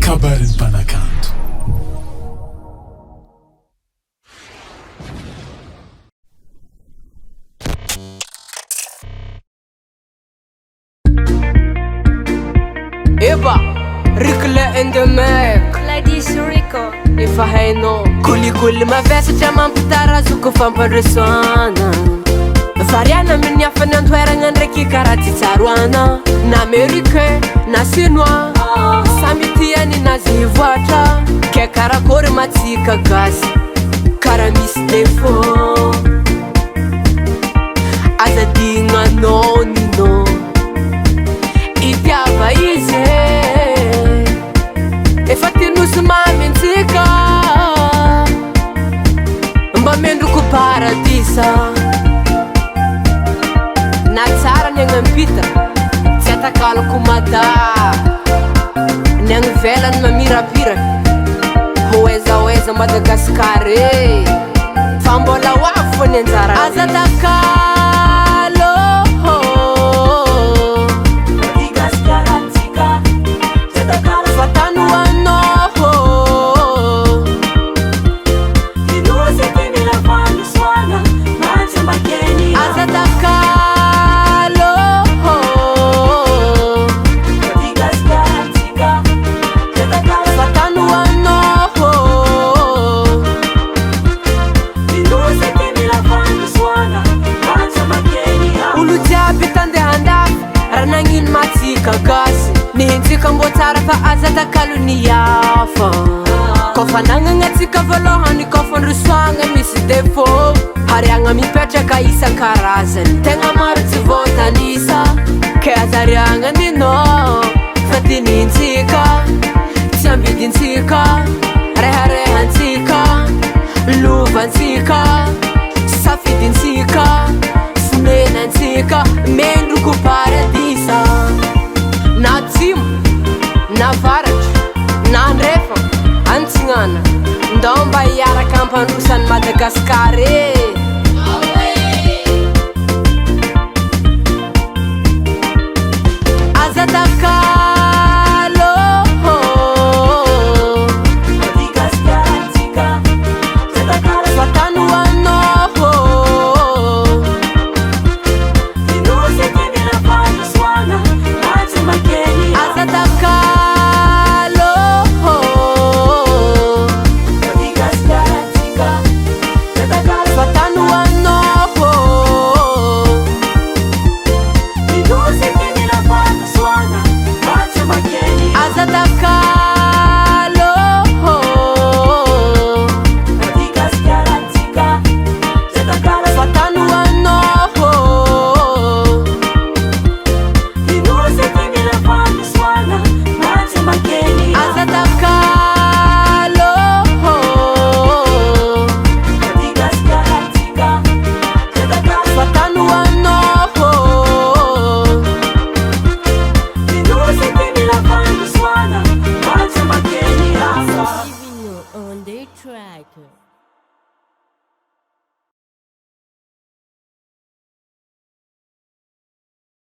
kabarin'ny mpanakanto. Eba, Rikle and the Mac Lady Rico efa hainao kolikoli mavesatra mampitara zoko fampandresana variana amin'ny afany antoeragna ndraiky karaha ty tsaroana na américain na chinois samy tiany nazy hivoatra ke karakory matsika gasy karaha misy défaut azadignanao nino itiava izy efa tinosy mamentsika mba mendroko paradisa na tsara ny agnampita tsy atakalako mada ny agny velany mamirapiraka hoezahoeza Madagasikare fa mbola hoavy fo ny anjara aza takalo kagasy nihintsika mbô tsara fa aza takalo ny hafa kofa nagnagnatsika voalohany kofa androsoagna misy défaut hariagna mipetraka isan-karazany tegna maro tsy voatanisa ke azariagna ninao fa tinintsika tsy ambidintsika reharehantsika lovantsika safidintsika fonenantsika mendroko paradisa na atsimo na avaratra na andrefa antsignana ndao mba hiaraka ampandrosany Madagasikare